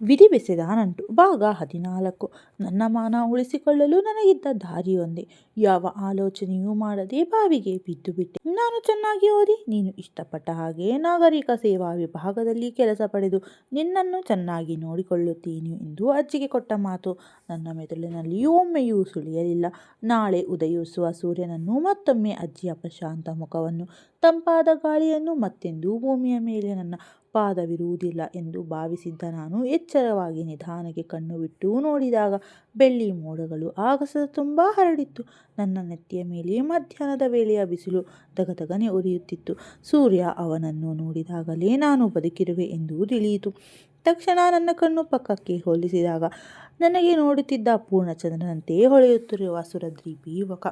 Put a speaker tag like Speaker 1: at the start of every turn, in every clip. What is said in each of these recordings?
Speaker 1: ವಿಧಿ ಬೆಸೆದ ನಂಟು ಭಾಗ 14. ನನ್ನ ಮಾನ ಉಳಿಸಿಕೊಳ್ಳಲು ನನಗಿದ್ದ ದಾರಿಯೊಂದೇ. ಯಾವ ಆಲೋಚನೆಯೂ ಮಾಡದೆ ಬಾವಿಗೆ ಬಿದ್ದು ಬಿಟ್ಟೆ. ನಾನು ಚೆನ್ನಾಗಿ ಓದಿ ನೀನು ಇಷ್ಟಪಟ್ಟ ಹಾಗೆ ನಾಗರಿಕ ಸೇವಾ ವಿಭಾಗದಲ್ಲಿ ಕೆಲಸ ಪಡೆದು ನಿನ್ನನ್ನು ಚೆನ್ನಾಗಿ ನೋಡಿಕೊಳ್ಳುತ್ತೇನೆ ಎಂದು ಅಜ್ಜಿಗೆ ಕೊಟ್ಟ ಮಾತು ನನ್ನ ಮೆದುಳಿನಲ್ಲಿ ಒಮ್ಮೆಯೂ ಸುಳಿಯಲಿಲ್ಲ. ನಾಳೆ ಉದಯಿಸುವ ಸೂರ್ಯನನ್ನು, ಮತ್ತೊಮ್ಮೆ ಅಜ್ಜಿಯ ಪ್ರಶಾಂತ ಮುಖವನ್ನು, ತಂಪಾದ ಗಾಳಿಯನ್ನು, ಮತ್ತೆಂದೂ ಭೂಮಿಯ ಮೇಲೆ ನನ್ನ ಪಾದವಿರುವುದಿಲ್ಲ ಎಂದು ಭಾವಿಸಿದ್ದ ನಾನು ಎಚ್ಚರವಾಗಿ ನಿಧಾನಕ್ಕೆ ಕಣ್ಣು ಬಿಟ್ಟು ನೋಡಿದಾಗ ಬೆಳ್ಳಿ ಮೋಡಗಳು ಆಗಸದ ತುಂಬ ಹರಡಿತ್ತು. ನನ್ನ ನೆತ್ತಿಯ ಮೇಲೆ ಮಧ್ಯಾಹ್ನದ ವೇಳೆಯ ಬಿಸಿಲು ದಗದಗನೆ ಉರಿಯುತ್ತಿತ್ತು. ಸೂರ್ಯ ಅವನನ್ನು ನೋಡಿದಾಗಲೇ ನಾನು ಬದುಕಿರುವೆ ಎಂದು ತಿಳಿಯಿತು. ತಕ್ಷಣ ನನ್ನ ಕಣ್ಣು ಪಕ್ಕಕ್ಕೆ ಹೋಲಿಸಿದಾಗ ನನಗೆ ನೋಡುತ್ತಿದ್ದ ಪೂರ್ಣಚಂದ್ರನಂತೆ ಹೊಳೆಯುತ್ತಿರುವ ಸುರದ್ವೀಪಿ ಯುವಕ.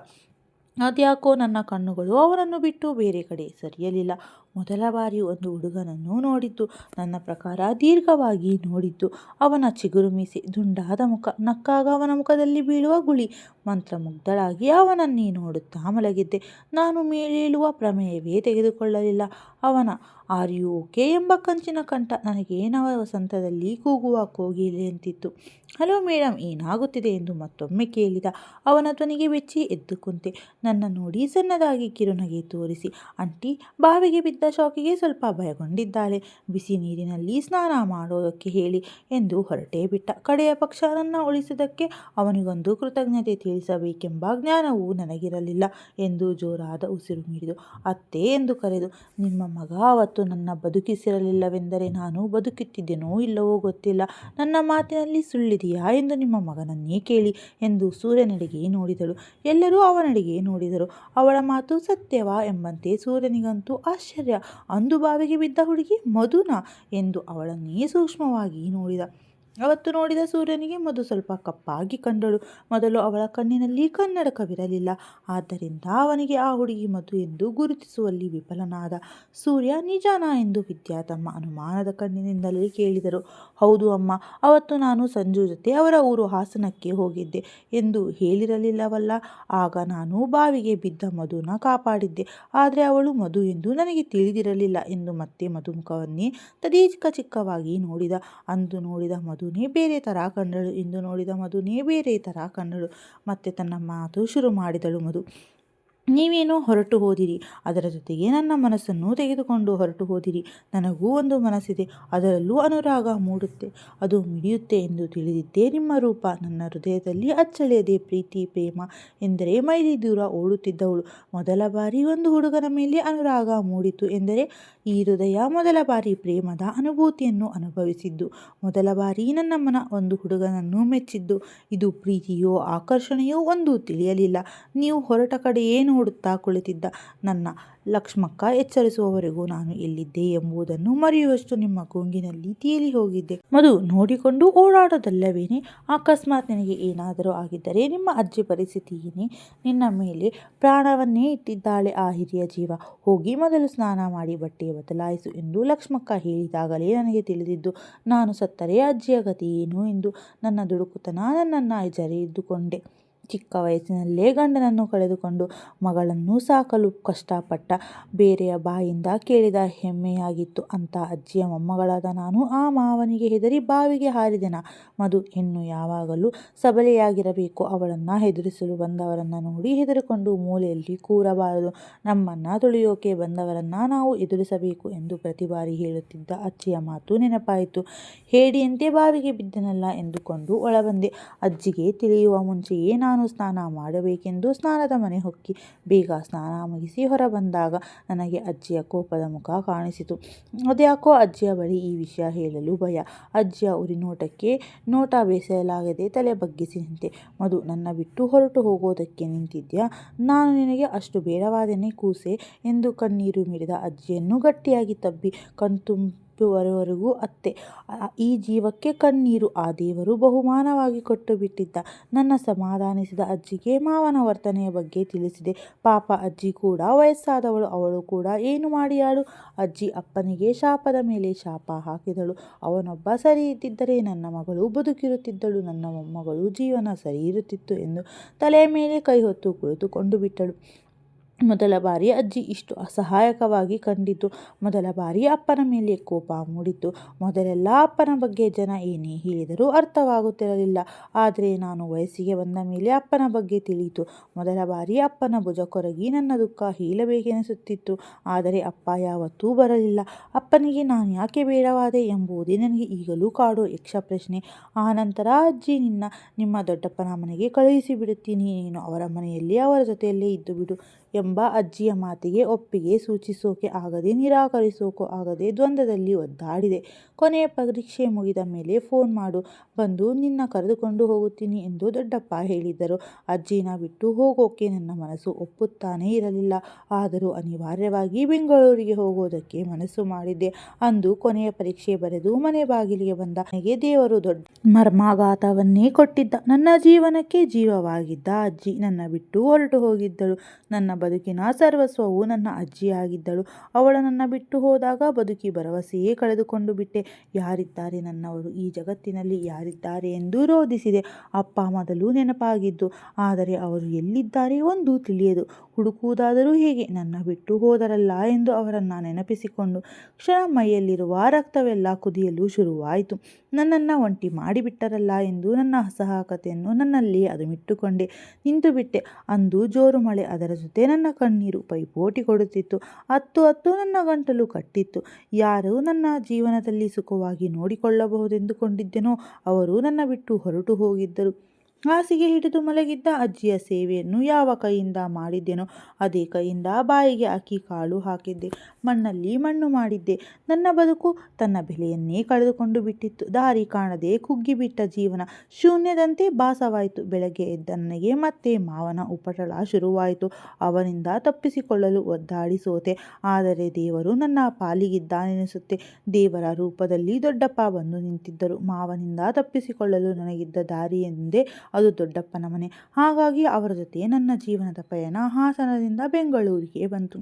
Speaker 1: ಅದ್ಯಾಕೋ ನನ್ನ ಕಣ್ಣುಗಳು ಅವನನ್ನು ಬಿಟ್ಟು ಬೇರೆ ಕಡೆ ಸರಿಯಲಿಲ್ಲ. ಮೊದಲ ಬಾರಿ ಒಂದು ಹುಡುಗನನ್ನು ನೋಡಿದ್ದು, ನನ್ನ ಪ್ರಕಾರ ದೀರ್ಘವಾಗಿ ನೋಡಿದ್ದು. ಅವನ ಚಿಗುರು ಮೀಸೆ, ದುಂಡಾದ ಮುಖ, ನಕ್ಕಾಗ ಅವನ ಮುಖದಲ್ಲಿ ಬೀಳುವ ಗುಳಿ. ಮಂತ್ರಮುಗ್ಧಳಾಗಿ ಅವನನ್ನೇ ನೋಡುತ್ತಾ ಮಲಗಿದ್ದೆ. ನಾನು ಮೇಲೇಳುವ ಪ್ರಮೇಯವೇ ತೆಗೆದುಕೊಳ್ಳಲಿಲ್ಲ. ಅವನ ಆರ್ ಯು ಓಕೆ ಎಂಬ ಕಂಚಿನ ಕಂಠ ನನಗೆ ನವ ವಸಂತದಲ್ಲಿ ಕೂಗುವ ಕೋಗಿಲೆಯಂತಿತ್ತು. ಹಲೋ ಮೇಡಮ್, ಏನಾಗುತ್ತಿದೆ ಎಂದು ಮತ್ತೊಮ್ಮೆ ಕೇಳಿದ. ಅವನ ಧ್ವನಿಗೆ ಬೆಚ್ಚಿ ಎದ್ದು ಕುಂತೆ. ನನ್ನ ನೋಡಿ ಸಣ್ಣದಾಗಿ ಕಿರುನಗೆ ತೋರಿಸಿ, ಆಂಟಿ ಬಾವಿಗೆ ಬಿದ್ದ ಶಾಕಿಗೆ ಸ್ವಲ್ಪ ಭಯಗೊಂಡಿದ್ದಾಳೆ, ಬಿಸಿ ನೀರಿನಲ್ಲಿ ಸ್ನಾನ ಮಾಡೋದಕ್ಕೆ ಹೇಳಿ ಎಂದು ಹೊರಟೇ ಬಿಟ್ಟ. ಕಡೆಯ ಪಕ್ಷ ನನ್ನ ಉಳಿಸಿದ್ದಕ್ಕೆ ಅವನಿಗೊಂದು ಕೃತಜ್ಞತೆ ತಿಳಿಸಬೇಕೆಂಬ ಜ್ಞಾನವೂ ನನಗಿರಲಿಲ್ಲ ಎಂದು ಜೋರಾದ ಉಸಿರು ಮಿಡಿದು ಅತ್ತೆ ಎಂದು ಕರೆದು, ನಿಮ್ಮ ಮಗ ಅವತ್ತು ನನ್ನ ಬದುಕಿಸಿರಲಿಲ್ಲವೆಂದರೆ ನಾನು ಬದುಕುತ್ತಿದ್ದೆನೋ ಇಲ್ಲವೋ ಗೊತ್ತಿಲ್ಲ. ನನ್ನ ಮಾತಿನಲ್ಲಿ ಸುಳ್ಳಿದೆಯಾ ಎಂದು ನಿಮ್ಮ ಮಗನನ್ನೇ ಕೇಳಿ ಎಂದು ಸೂರ್ಯನೆಡೆಗೆ ನೋಡಿದಳು. ಎಲ್ಲರೂ ಅವನೆಡೆಗೆ ನೋಡಿದರು. ಅವಳ ಮಾತು ಸತ್ಯವಾ ಎಂಬಂತೆ ಸೂರ್ಯನಿಗಂತೂ ಆಶ್ಚರ್ಯ. ಅಂದು ಬಾವಿಗೆ ಬಿದ್ದ ಹುಡುಗಿ ಮಧುನಾ ಎಂದು ಅವಳನ್ನೇ ಸೂಕ್ಷ್ಮವಾಗಿ ನೋಡಿದ. ಅವತ್ತು ನೋಡಿದ ಸೂರ್ಯನಿಗೆ ಮಧು ಸ್ವಲ್ಪ ಕಪ್ಪಾಗಿ ಕಂಡಳು. ಮೊದಲು ಅವಳ ಕಣ್ಣಿನಲ್ಲಿ ಕನ್ನಡಕವಿರಲಿಲ್ಲ. ಆದ್ದರಿಂದ ಅವನಿಗೆ ಆ ಹುಡುಗಿ ಮಧು ಎಂದು ಗುರುತಿಸುವಲ್ಲಿ ವಿಫಲನಾದ. ಸೂರ್ಯ, ನಿಜಾನಾ ಎಂದು ವಿದ್ಯಾ ತಮ್ಮ ಅನುಮಾನದ ಕಣ್ಣಿನಿಂದಲೇ ಕೇಳಿದರು. ಹೌದು ಅಮ್ಮ, ಅವತ್ತು ನಾನು ಸಂಜು ಜೊತೆ ಅವರ ಊರು ಹಾಸನಕ್ಕೆ ಹೋಗಿದ್ದೆ ಎಂದು ಹೇಳಿರಲಿಲ್ಲವಲ್ಲ. ಆಗ ನಾನು ಬಾವಿಗೆ ಬಿದ್ದ ಮಧುನ ಕಾಪಾಡಿದ್ದೆ. ಆದರೆ ಅವಳು ಮಧು ಎಂದು ನನಗೆ ತಿಳಿದಿರಲಿಲ್ಲ ಎಂದು ಮತ್ತೆ ಮಧು ಮುಖವನ್ನೇ ಚಿಕ್ಕವಾಗಿ ನೋಡಿದ. ಅಂದು ನೋಡಿದ ಮಧುನೇ ಬೇರೆ ಥರ ಕಂಡಳು, ಇಂದು ನೋಡಿದ ಮಧುನೇ ಬೇರೆ ಥರ ಕಂಡಳು. ಮತ್ತೆ ತನ್ನ ಮಾತು ಶುರು ಮಾಡಿದಳು ಮಧು. ನೀವೇನೋ ಹೊರಟು ಹೋದಿರಿ, ಅದರ ಜೊತೆಗೆ ನನ್ನ ಮನಸ್ಸನ್ನು ತೆಗೆದುಕೊಂಡು ಹೊರಟು ಹೋದಿರಿ. ನನಗೂ ಒಂದು ಮನಸ್ಸಿದೆ, ಅದರಲ್ಲೂ ಅನುರಾಗ ಮೂಡುತ್ತೆ, ಅದು ಮಿಡಿಯುತ್ತೆ ಎಂದು ತಿಳಿದಿದ್ದೇ ನಿಮ್ಮ ರೂಪ. ನನ್ನ ಹೃದಯದಲ್ಲಿ ಅಚ್ಚಳಿಯದೆ ಪ್ರೀತಿ ಪ್ರೇಮ ಎಂದರೆ ಮೈಲಿ ದೂರ ಓಡುತ್ತಿದ್ದವಳು. ಮೊದಲ ಬಾರಿ ಒಂದು ಹುಡುಗನ ಮೇಲೆ ಅನುರಾಗ ಮೂಡಿತು ಎಂದರೆ ಈ ಹೃದಯ ಮೊದಲ ಬಾರಿ ಪ್ರೇಮದ ಅನುಭೂತಿಯನ್ನು ಅನುಭವಿಸಿದ್ದು. ಮೊದಲ ಬಾರಿ ನನ್ನ ಮನ ಒಂದು ಹುಡುಗನನ್ನು ಮೆಚ್ಚಿದ್ದು. ಇದು ಪ್ರೀತಿಯೋ ಆಕರ್ಷಣೆಯೋ ಒಂದು ತಿಳಿಯಲಿಲ್ಲ. ನೀವು ಹೊರಟ ಕಡೆಯೇ ನೋಡುತ್ತಾ ಕುಳಿತಿದ್ದ ನನ್ನ ಲಕ್ಷ್ಮಕ್ಕ ಎಚ್ಚರಿಸುವವರೆಗೂ ನಾನು ಎಲ್ಲಿದ್ದೆ ಎಂಬುದನ್ನು ಮರೆಯುವಷ್ಟು ನಿಮ್ಮ ಗುಂಗಿನಲ್ಲಿ ತೇಲಿ ಹೋಗಿದ್ದೆ. ಮಧು ನೋಡಿಕೊಂಡು ಓಡಾಡೋದಲ್ಲವೇನೆ? ಅಕಸ್ಮಾತ್ ನಿನಗೆ ಏನಾದರೂ ಆಗಿದ್ದರೆ ನಿಮ್ಮ ಅಜ್ಜಿ ಪರಿಸ್ಥಿತಿ ಏನೇ? ನಿನ್ನ ಮೇಲೆ ಪ್ರಾಣವನ್ನೇ ಇಟ್ಟಿದ್ದಾಳೆ ಆ ಹಿರಿಯ ಜೀವ. ಹೋಗಿ ಮೊದಲು ಸ್ನಾನ ಮಾಡಿ ಬಟ್ಟೆ ಬದಲಾಯಿಸು ಎಂದು ಲಕ್ಷ್ಮಕ್ಕ ಹೇಳಿದಾಗಲೇ ನನಗೆ ತಿಳಿದಿದ್ದು ನಾನು ಸತ್ತರೆ ಅಜ್ಜಿಯ ಗತಿ ಏನು ಎಂದು. ನನ್ನ ದುಡುಕುತನ ನನ್ನನ್ನು ಜರಿದುಕೊಂಡೆ. ಚಿಕ್ಕ ವಯಸ್ಸಿನಲ್ಲೇ ಗಂಡನನ್ನು ಕಳೆದುಕೊಂಡು ಮಗಳನ್ನು ಸಾಕಲು ಕಷ್ಟಪಟ್ಟ ಬೇರೆಯ ಬಾಯಿಂದ ಕೇಳಿದ ಹೆಮ್ಮೆಯಾಗಿತ್ತು ಅಂತ ಅಜ್ಜಿಯ ಮೊಮ್ಮಗಳಾದ ನಾನು ಆ ಮಾವನಿಗೆ ಹೆದರಿ ಬಾವಿಗೆ ಹಾರಿದೆನಾ? ಮಧು ಹೆಣ್ಣು ಯಾವಾಗಲೂ ಸಬಲೆಯಾಗಿರಬೇಕು. ಅವಳನ್ನು ಹೆದರಿಸಲು ಬಂದವರನ್ನು ನೋಡಿ ಹೆದರಿಕೊಂಡು ಮೂಲೆಯಲ್ಲಿ ಕೂರಬಾರದು. ನಮ್ಮನ್ನು ತುಳಿಯೋಕೆ ಬಂದವರನ್ನು ನಾವು ಎದುರಿಸಬೇಕು ಎಂದು ಪ್ರತಿ ಬಾರಿ ಹೇಳುತ್ತಿದ್ದ ಅಜ್ಜಿಯ ಮಾತು ನೆನಪಾಯಿತು. ಹೇಡಿಯಂತೆ ಬಾವಿಗೆ ಬಿದ್ದೆನಲ್ಲ ಎಂದುಕೊಂಡು ಒಳಬಂದೆ. ಅಜ್ಜಿಗೆ ತಿಳಿಯುವ ಮುಂಚೆಯೇ ನಾನು ಸ್ನಾನ ಮಾಡಬೇಕೆಂದು ಸ್ನಾನದ ಮನೆ ಹೊಕ್ಕಿ ಬೇಗ ಸ್ನಾನ ಮುಗಿಸಿ ಹೊರಬಂದಾಗ ನನಗೆ ಅಜ್ಜಿಯ ಕೋಪದ ಮುಖ ಕಾಣಿಸಿತು. ಅದ್ಯಾಕೋ ಅಜ್ಜಿಯ ಬಳಿ ಈ ವಿಷಯ ಹೇಳಲು ಭಯ. ಅಜ್ಜಿಯ ಉರಿನೋಟಕ್ಕೆ ನೋಟ ಬೇಸಲಾಗದೆ ತಲೆ ಬಗ್ಗಿಸಿ ನಿಂತೆ. ಮಧು, ನನ್ನ ಬಿಟ್ಟು ಹೊರಟು ಹೋಗೋದಕ್ಕೆ ನಿಂತಿದ್ಯಾ? ನಾನು ನಿನಗೆ ಅಷ್ಟು ಬೇಡವಾದೆನೆ ಕೂಸೆ ಎಂದು ಕಣ್ಣೀರು ಮಿಡಿದ ಅಜ್ಜಿಯನ್ನು ಗಟ್ಟಿಯಾಗಿ ತಬ್ಬಿ ಕಣ್ತುಂಬುವವರೆಗೂ ಅತ್ತೆ. ಈ ಜೀವಕ್ಕೆ ಕಣ್ಣೀರು ಆ ದೇವರು ಬಹುಮಾನವಾಗಿ ಕೊಟ್ಟು ಬಿಟ್ಟಿದ್ದ. ನನ್ನ ಸಮಾಧಾನಿಸಿದ ಅಜ್ಜಿಗೆ ಮಾವನ ವರ್ತನೆಯ ಬಗ್ಗೆ ತಿಳಿಸಿದೆ. ಪಾಪ ಅಜ್ಜಿ ಕೂಡ ವಯಸ್ಸಾದವಳು, ಅವಳು ಕೂಡ ಏನು ಮಾಡಿಯಾಳು? ಅಜ್ಜಿ ಅಪ್ಪನಿಗೆ ಶಾಪದ ಮೇಲೆ ಶಾಪ ಹಾಕಿದಳು. ಅವನೊಬ್ಬ ಸರಿ ಇದ್ದಿದ್ದರೆ ನನ್ನ ಮಗಳು ಬದುಕಿರುತ್ತಿದ್ದಳು, ನನ್ನ ಮೊಮ್ಮಗಳು ಜೀವನ ಸರಿ ಇರುತ್ತಿತ್ತು ಎಂದು ತಲೆಯ ಮೇಲೆ ಕೈ ಹೊತ್ತು ಕುಳಿತುಕೊಂಡು ಬಿಟ್ಟಳು. ಮೊದಲ ಬಾರಿ ಅಜ್ಜಿ ಇಷ್ಟು ಅಸಹಾಯಕವಾಗಿ ಕಂಡಿತು. ಮೊದಲ ಬಾರಿ ಅಪ್ಪನ ಮೇಲೆ ಕೋಪ ಮೂಡಿತು. ಮೊದಲೆಲ್ಲ ಅಪ್ಪನ ಬಗ್ಗೆ ಜನ ಏನೇ ಹೇಳಿದರೂ ಅರ್ಥವಾಗುತ್ತಿರಲಿಲ್ಲ. ಆದರೆ ನಾನು ವಯಸ್ಸಿಗೆ ಬಂದ ಮೇಲೆ ಅಪ್ಪನ ಬಗ್ಗೆ ತಿಳಿಯಿತು. ಮೊದಲ ಬಾರಿ ಅಪ್ಪನ ಭುಜ ಕೊರಗಿ ನನ್ನ ದುಃಖ ಹೇಳಬೇಕೆನಿಸುತ್ತಿತ್ತು. ಆದರೆ ಅಪ್ಪ ಯಾವತ್ತೂ ಬರಲಿಲ್ಲ. ಅಪ್ಪನಿಗೆ ನಾನು ಯಾಕೆ ಬೇಡವಾದೆ ಎಂಬುದೇ ನನಗೆ ಈಗಲೂ ಕಾಡೋ ಯಕ್ಷ ಪ್ರಶ್ನೆ. ಆ ನಂತರ ಅಜ್ಜಿ, ನಿಮ್ಮ ದೊಡ್ಡಪ್ಪನ ಮನೆಗೆ ಕಳುಹಿಸಿಬಿಡುತ್ತೀನಿ, ನೀನು ಅವರ ಮನೆಯಲ್ಲಿ ಅವರ ಜೊತೆಯಲ್ಲೇ ಇದ್ದು ಬಿಡು ಎಂಬ ಅಜ್ಜಿಯ ಮಾತಿಗೆ ಒಪ್ಪಿಗೆ ಸೂಚಿಸೋಕೆ ಆಗದೆ ನಿರಾಕರಿಸೋಕೆ ಆಗದೆ ದ್ವಂದ್ವದಲ್ಲಿ ಒದ್ದಾಡಿದೆ. ಕೊನೆಯ ಪರೀಕ್ಷೆ ಮುಗಿದ ಮೇಲೆ ಫೋನ್ ಮಾಡು, ಬಂದು ನಿನ್ನ ಕರೆದುಕೊಂಡು ಹೋಗುತ್ತೀನಿ ಎಂದು ದೊಡ್ಡಪ್ಪ ಹೇಳಿದ್ದರು. ಅಜ್ಜಿನ ಬಿಟ್ಟು ಹೋಗೋಕೆ ನನ್ನ ಮನಸ್ಸು ಒಪ್ಪುತ್ತಾನೇ ಇರಲಿಲ್ಲ. ಆದರೂ ಅನಿವಾರ್ಯವಾಗಿ ಬೆಂಗಳೂರಿಗೆ ಹೋಗೋದಕ್ಕೆ ಮನಸ್ಸು ಮಾಡಿದ್ದೆ. ಅಂದು ಕೊನೆಯ ಪರೀಕ್ಷೆ ಬರೆದು ಮನೆ ಬಾಗಿಲಿಗೆ ಬಂದ ನನಗೆ ದೇವರು ದೊಡ್ಡ ಮರ್ಮಾಘಾತವನ್ನೇ ಕೊಟ್ಟಿದ್ದ. ನನ್ನ ಜೀವನಕ್ಕೆ ಜೀವವಾಗಿದ್ದ ಅಜ್ಜಿ ನನ್ನ ಬಿಟ್ಟು ಹೊರಟು ಹೋಗಿದ್ದಳು. ನನ್ನ ಬದುಕಿನ ಸರ್ವಸ್ವವು ನನ್ನ ಅಜ್ಜಿಯಾಗಿದ್ದಳು. ಅವಳು ನನ್ನ ಬಿಟ್ಟು ಹೋದಾಗ ಬದುಕಿ ಭರವಸೆಯೇ ಕಳೆದುಕೊಂಡು ಬಿಟ್ಟೆ. ಯಾರಿದ್ದಾರೆ ನನ್ನವರು ಈ ಜಗತ್ತಿನಲ್ಲಿ, ಯಾರಿದ್ದಾರೆ ಎಂದು ರೋಧಿಸಿದೆ. ಅಪ್ಪ ಮೊದಲು ನೆನಪಾಗಿದ್ದು, ಆದರೆ ಅವರು ಎಲ್ಲಿದ್ದಾರೆ ಒಂದು ತಿಳಿಯದು. ಹುಡುಕುವುದಾದರೂ ಹೇಗೆ? ನನ್ನ ಬಿಟ್ಟು ಹೋದರಲ್ಲ ಎಂದು ಅವರನ್ನು ನೆನಪಿಸಿಕೊಂಡು ಕ್ಷಣ ಮೈಯಲ್ಲಿರುವ ರಕ್ತವೆಲ್ಲ ಕುದಿಯಲು ಶುರುವಾಯಿತು. ನನ್ನನ್ನು ಒಂಟಿ ಮಾಡಿಬಿಟ್ಟರಲ್ಲ ಎಂದು ನನ್ನ ಅಸಹಾಯಕತೆಯನ್ನು ನನ್ನಲ್ಲೇ ಅದುಮಿಟ್ಟುಕೊಂಡೆ. ನಿಂತುಬಿಟ್ಟೆ. ಅಂದು ಜೋರು ಮಳೆ, ಅದರ ಜೊತೆ ನನ್ನ ಕಣ್ಣೀರು ಪೈಪೋಟಿ ಕೊಡುತ್ತಿತ್ತು. ಅತ್ತು ನನ್ನ ಗಂಟಲು ಕಟ್ಟಿತ್ತು. ಯಾರು ನನ್ನ ಜೀವನದಲ್ಲಿ ಸುಖವಾಗಿ ನೋಡಿಕೊಳ್ಳಬಹುದೆಂದುಕೊಂಡಿದ್ದೆನೋ ಅವರು ನನ್ನ ಬಿಟ್ಟು ಹೊರಟು ಹೋಗಿದ್ದರು. ಹಾಸಿಗೆ ಹಿಡಿದು ಮಲಗಿದ್ದ ಅಜ್ಜಿಯ ಸೇವೆಯನ್ನು ಯಾವ ಕೈಯಿಂದ ಮಾಡಿದ್ದೆನೋ ಅದೇ ಕೈಯಿಂದ ಬಾಯಿಗೆ ಅಕ್ಕಿ ಕಾಳು ಹಾಕಿದ್ದೆ. ಮಣ್ಣಲ್ಲಿ ಮಣ್ಣು ಮಾಡಿದ್ದೆ. ನನ್ನ ಬದುಕು ತನ್ನ ಬೆಲೆಯನ್ನೇ ಕಳೆದುಕೊಂಡು ಬಿಟ್ಟಿತ್ತು. ದಾರಿ ಕಾಣದೆ ಕುಗ್ಗಿಬಿಟ್ಟ ಜೀವನ ಶೂನ್ಯದಂತೆ ಭಾಸವಾಯಿತು. ಬೆಳಗ್ಗೆ ಎದ್ದ ನನಗೆ ಮತ್ತೆ ಮಾವನ ಉಪಟಳ ಶುರುವಾಯಿತು. ಅವನಿಂದ ತಪ್ಪಿಸಿಕೊಳ್ಳಲು ಒದ್ದಾಡಿ ಸೋತೆ. ಆದರೆ ದೇವರು ನನ್ನ ಪಾಲಿಗಿದ್ದಾನೆನಿಸುತ್ತೆ. ದೇವರ ರೂಪದಲ್ಲಿ ದೊಡ್ಡಪ್ಪ ಬಂದು ನಿಂತಿದ್ದರು. ಮಾವನಿಂದ ತಪ್ಪಿಸಿಕೊಳ್ಳಲು ನನಗಿದ್ದ ದಾರಿ ಎಂದೇ ಅದು ದೊಡ್ಡಪ್ಪನ ಮನೆ. ಹಾಗಾಗಿ ಅವರ ಜೊತೆ ನನ್ನ ಜೀವನದ ಪಯಣ ಹಾಸನದಿಂದ ಬೆಂಗಳೂರಿಗೆ ಬಂತು.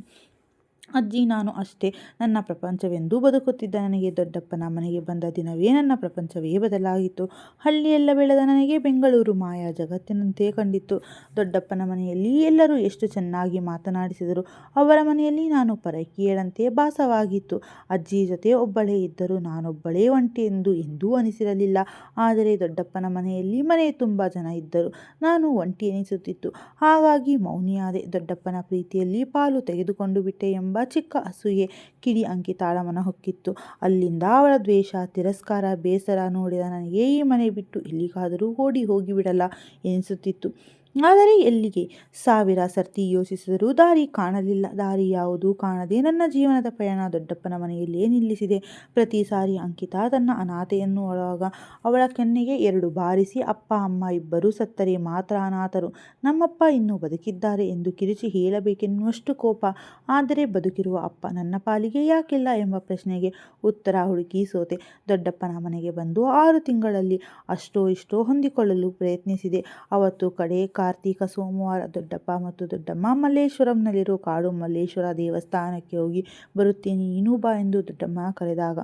Speaker 1: ಅಜ್ಜಿ ನಾನು ಅಷ್ಟೇ ನನ್ನ ಪ್ರಪಂಚವೆಂದು ಬದುಕುತ್ತಿದ್ದ ನನಗೆ ದೊಡ್ಡಪ್ಪನ ಮನೆಗೆ ಬಂದ ದಿನವೇ ನನ್ನ ಪ್ರಪಂಚವೇ ಬದಲಾಗಿತ್ತು. ಹಳ್ಳಿಯೆಲ್ಲ ಬೆಳೆದ ನನಗೆ ಬೆಂಗಳೂರು ಮಾಯಾ ಜಗತ್ತಿನಂತೆ ಕಂಡಿತ್ತು. ದೊಡ್ಡಪ್ಪನ ಮನೆಯಲ್ಲಿ ಎಲ್ಲರೂ ಎಷ್ಟು ಚೆನ್ನಾಗಿ ಮಾತನಾಡಿಸಿದರು. ಅವರ ಮನೆಯಲ್ಲಿ ನಾನು ಪರಕೀಯಳಂತೆ ಭಾಸವಾಗಿತ್ತು. ಅಜ್ಜಿ ಜೊತೆ ಒಬ್ಬಳೇ ಇದ್ದರೂ ನಾನೊಬ್ಬಳೇ ಒಂಟಿ ಎಂದೂ ಅನಿಸಿರಲಿಲ್ಲ. ಆದರೆ ದೊಡ್ಡಪ್ಪನ ಮನೆಯಲ್ಲಿ ಮನೆ ತುಂಬ ಜನ ಇದ್ದರು. ನಾನು ಒಂಟಿ ಎನಿಸುತ್ತಿತ್ತು. ಹಾಗಾಗಿ ಮೌನಿಯಾದೆ. ದೊಡ್ಡಪ್ಪನ ಪ್ರೀತಿಯಲ್ಲಿ ಪಾಲು ತೆಗೆದುಕೊಂಡು ಬಿಟ್ಟೆ ಎಂಬ ಚಿಕ್ಕ ಅಸೂಯೆ ಕಿಡಿ ಅಂಕಿತಾಳ ಮನ ಹೊಕ್ಕಿತ್ತು. ಅಲ್ಲಿಂದ ಅವಳ ದ್ವೇಷ, ತಿರಸ್ಕಾರ, ಬೇಸರ ನೋಡಿದ ನನಗೆ ಈ ಮನೆ ಬಿಟ್ಟು ಎಲ್ಲಿಗಾದರೂ ಓಡಿ ಹೋಗಿಬಿಡಲ್ಲ ಎನಿಸುತ್ತಿತ್ತು. ಆದರೆ ಎಲ್ಲಿಗೆ? 1000 ಸರ್ತಿ ಯೋಚಿಸಿದರೂ ದಾರಿ ಕಾಣಲಿಲ್ಲ. ದಾರಿ ಯಾವುದೂ ಕಾಣದೆ ನನ್ನ ಜೀವನದ ಪಯಣ ದೊಡ್ಡಪ್ಪನ ಮನೆಯಲ್ಲೇ ನಿಲ್ಲಿಸಿದೆ. ಪ್ರತಿ ಸಾರಿ ಅಂಕಿತಾ ತನ್ನ ಅನಾಥೆಯನ್ನು ಒಳಗ ಅವಳ ಕೆನ್ನೆಗೆ 2 ಬಾರಿಸಿ ಅಪ್ಪ ಅಮ್ಮ ಇಬ್ಬರು ಸತ್ತರೆ ಮಾತ್ರ ಅನಾಥರು, ನಮ್ಮಪ್ಪ ಇನ್ನೂ ಬದುಕಿದ್ದಾರೆ ಎಂದು ಕಿರುಚಿ ಹೇಳಬೇಕೆನ್ನುವಷ್ಟು ಕೋಪ. ಆದರೆ ಬದುಕಿರುವ ಅಪ್ಪ ನನ್ನ ಪಾಲಿಗೆ ಯಾಕಿಲ್ಲ ಎಂಬ ಪ್ರಶ್ನೆಗೆ ಉತ್ತರ ಹುಡುಕಿ ಸೋತೆ. ದೊಡ್ಡಪ್ಪನ ಮನೆಗೆ ಬಂದು 6 ತಿಂಗಳಲ್ಲಿ ಅಷ್ಟೋ ಇಷ್ಟೋ ಹೊಂದಿಕೊಳ್ಳಲು ಪ್ರಯತ್ನಿಸಿದೆ. ಅವತ್ತು ಕಡೆ ಕಾರ್ತಿಕ ಸೋಮವಾರ. ದೊಡ್ಡಪ್ಪ ಮತ್ತು ದೊಡ್ಡಮ್ಮ ಮಲ್ಲೇಶ್ವರಂನಲ್ಲಿರೋ ಕಾಡು ಮಲ್ಲೇಶ್ವರ ದೇವಸ್ಥಾನಕ್ಕೆ ಹೋಗಿ ಬರುತ್ತೀನಿ, ನೀನು ಬಾ ಎಂದು ದೊಡ್ಡಮ್ಮ ಕರೆದಾಗ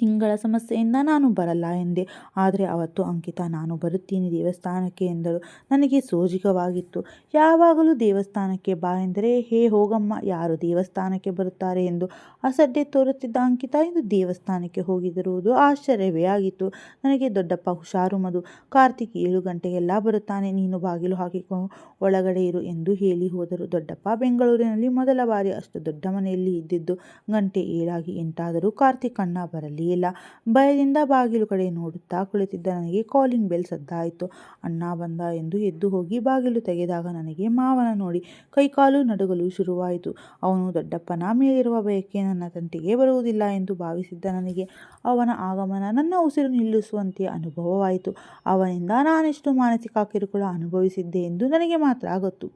Speaker 1: ತಿಂಗಳ ಸಮಸ್ಯೆಯಿಂದ ನಾನು ಬರಲ್ಲ ಎಂದೆ. ಆದರೆ ಅವತ್ತು ಅಂಕಿತಾ ನಾನು ಬರುತ್ತೀನಿ ದೇವಸ್ಥಾನಕ್ಕೆ ಎಂದಳು. ನನಗೆ ಸೋಜಿಗವಾಗಿತ್ತು. ಯಾವಾಗಲೂ ದೇವಸ್ಥಾನಕ್ಕೆ ಬಾ ಎಂದರೆ ಹೇ ಹೋಗಮ್ಮ, ಯಾರು ದೇವಸ್ಥಾನಕ್ಕೆ ಬರುತ್ತಾರೆ ಎಂದು ಅಸಡ್ಡೆ ತೋರುತ್ತಿದ್ದ ಅಂಕಿತಾ ಇಂದು ದೇವಸ್ಥಾನಕ್ಕೆ ಹೋಗಿದಿರುವುದು ಆಶ್ಚರ್ಯವೇ ಆಗಿತ್ತು. ನನಗೆ ದೊಡ್ಡಪ್ಪ ಹುಷಾರು ಮಧು, ಕಾರ್ತಿಕ್ 7 ಗಂಟೆಗೆಲ್ಲ ಬರುತ್ತಾನೆ, ನೀನು ಬಾಗಿಲು ಹಾಕಿಕೊ, ಒಳಗಡೆ ಇರು ಎಂದು ಹೇಳಿ ಹೋದರು. ದೊಡ್ಡಪ್ಪ ಬೆಂಗಳೂರಿನಲ್ಲಿ ಮೊದಲ ಬಾರಿ ಅಷ್ಟು ದೊಡ್ಡ ಮನೆಯಲ್ಲಿ ಇದ್ದಿದ್ದು. ಗಂಟೆ 7 ಆಗಿ 8 ಆದರೂ ಕಾರ್ತಿಕ್ ಅಣ್ಣ ಬರಲೇ ಇಲ್ಲ. ಭಯದಿಂದ ಬಾಗಿಲು ಕಡೆ ನೋಡುತ್ತಾ ಕುಳಿತಿದ್ದ ನನಗೆ ಕಾಲಿಂಗ್ ಬೆಲ್ ಸದ್ದಾಯಿತು. ಅಣ್ಣ ಬಂದ ಎಂದು ಎದ್ದು ಹೋಗಿ ಬಾಗಿಲು ತೆಗೆದಾಗ ನನಗೆ ಮಾವನ ನೋಡಿ ಕೈಕಾಲು ನಡುಗಲು ಶುರುವಾಯಿತು. ಅವನು ದೊಡ್ಡಪ್ಪನ ಮೇಲಿರುವ ಭಯಕ್ಕೆ ನನ್ನ ತಂಟೆಗೆ ಬರುವುದಿಲ್ಲ ಎಂದು ಭಾವಿಸಿದ್ದ ನನಗೆ ಅವನ ಆಗಮನ ನನ್ನ ಉಸಿರು ನಿಲ್ಲಿಸುವಂತೆ ಅನುಭವವಾಯಿತು. ಅವನಿಂದ ನಾನೆಷ್ಟು ಮಾನಸಿಕ ಕಿರುಕುಳ ಅನುಭವಿಸಿದ್ದೆ ಎಂದು ನನಗೆ ಮಾತ್ರ ಗೊತ್ತು.